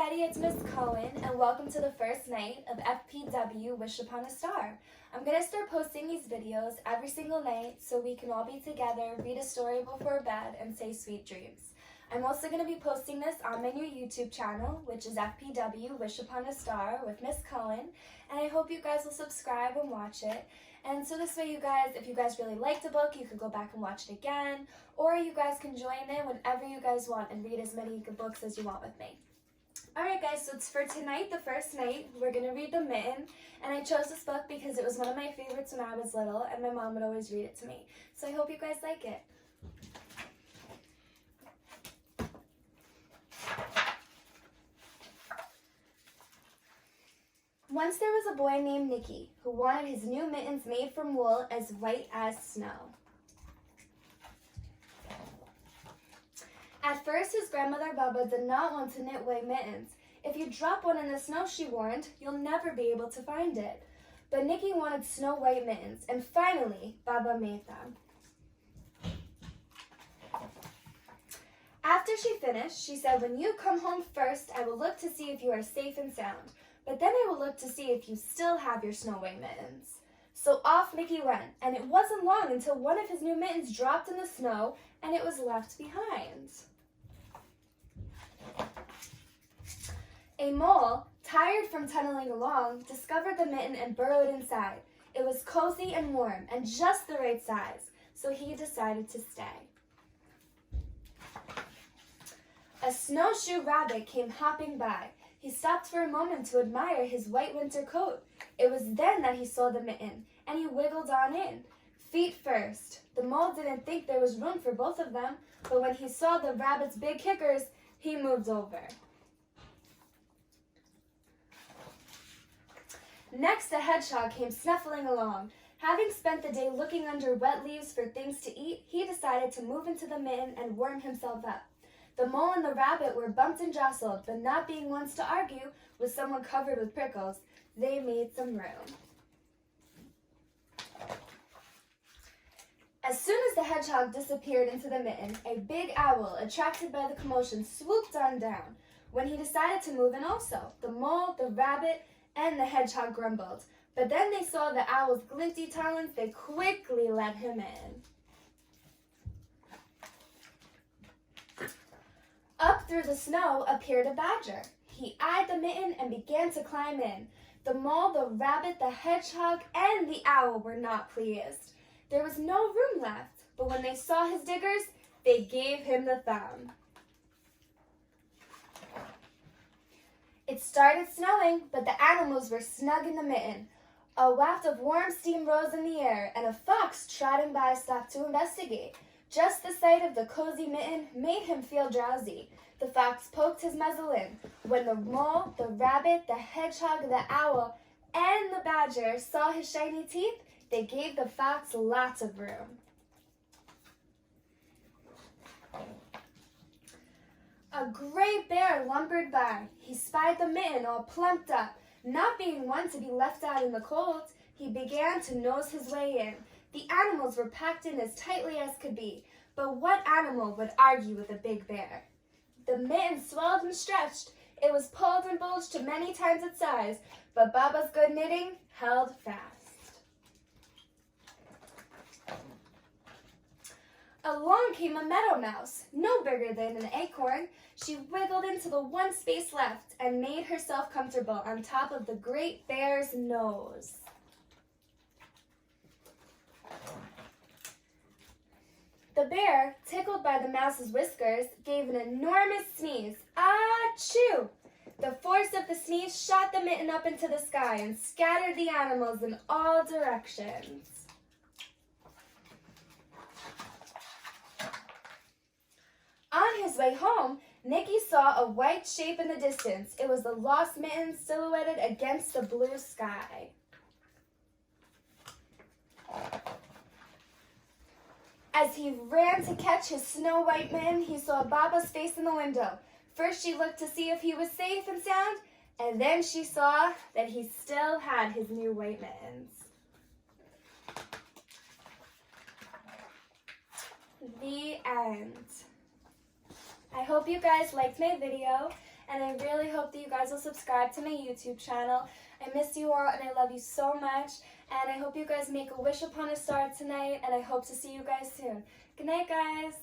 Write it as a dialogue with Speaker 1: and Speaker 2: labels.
Speaker 1: everybody, it's Miss Cohen, and welcome to the first night of FPW Wish Upon a Star. I'm going to start posting these videos every single night so we can all be together, read a story before bed, and say sweet dreams. I'm also going to be posting this on my new YouTube channel, which is FPW Wish Upon a Star with Miss Cohen, and I hope you guys will subscribe and watch it. And so this way you guys, if you guys really liked the book, you could go back and watch it again, or you guys can join in whenever you guys want and read as many good books as you want with me. Alright guys, so it's for tonight, the first night, we're going to read The Mitten, and I chose this book because it was one of my favorites when I was little, and my mom would always read it to me. So I hope you guys like it. Once there was a boy named Nicky who wanted his new mittens made from wool as white as snow. At first, his grandmother Baba did not want to knit white mittens. If you drop one in the snow, she warned, you'll never be able to find it. But Nicky wanted snow white mittens, and finally, Baba made them. After she finished, she said, when you come home first, I will look to see if you are safe and sound. But then I will look to see if you still have your snow white mittens. So off Nicky went, and it wasn't long until one of his new mittens dropped in the snow, and it was left behind. A mole, tired from tunneling along, discovered the mitten and burrowed inside. It was cozy and warm, and just the right size, so he decided to stay. A snowshoe rabbit came hopping by. He stopped for a moment to admire his white winter coat. It was then that he saw the mitten, and he wiggled on in. Feet first. The mole didn't think there was room for both of them, but when he saw the rabbit's big kickers, he moved over. Next, a hedgehog came snuffling along. Having spent the day looking under wet leaves for things to eat, he decided to move into the mitten and warm himself up. The mole and the rabbit were bumped and jostled, but not being ones to argue with someone covered with prickles, they made some room. As soon as the hedgehog disappeared into the mitten, a big owl, attracted by the commotion, swooped on down. When he decided to move in also, the mole, the rabbit, and the hedgehog grumbled. But then they saw the owl's glinty talons, they quickly let him in. Up through the snow appeared a badger. He eyed the mitten and began to climb in. The mole, the rabbit, the hedgehog, and the owl were not pleased. There was no room left, but when they saw his diggers, they gave him the thumb. It started snowing, but the animals were snug in the mitten. A waft of warm steam rose in the air, and a fox trotting by stopped to investigate. Just the sight of the cozy mitten made him feel drowsy. The fox poked his muzzle in. When the mole, the rabbit, the hedgehog, the owl, and the badger saw his shiny teeth, they gave the fox lots of room. A gray bear lumbered by. He spied the mitten all plumped up. Not being one to be left out in the cold, he began to nose his way in. The animals were packed in as tightly as could be, but what animal would argue with a big bear? The mitten swelled and stretched. It was pulled and bulged to many times its size, but Baba's good knitting held fast. Along came a meadow mouse, no bigger than an acorn. She wiggled into the one space left and made herself comfortable on top of the great bear's nose. The bear, tickled by the mouse's whiskers, gave an enormous sneeze. Achoo! The force of the sneeze shot the mitten up into the sky and scattered the animals in all directions. On his way home, Nicky saw a white shape in the distance. It was the lost mitten silhouetted against the blue sky. As he ran to catch his snow white mitten, he saw Baba's face in the window. First she looked to see if he was safe and sound, and then she saw that he still had his new white mittens. The end. I hope you guys liked my video, and I really hope that you guys will subscribe to my YouTube channel. I miss you all, and I love you so much, and I hope you guys make a wish upon a star tonight, and I hope to see you guys soon. Good night, guys.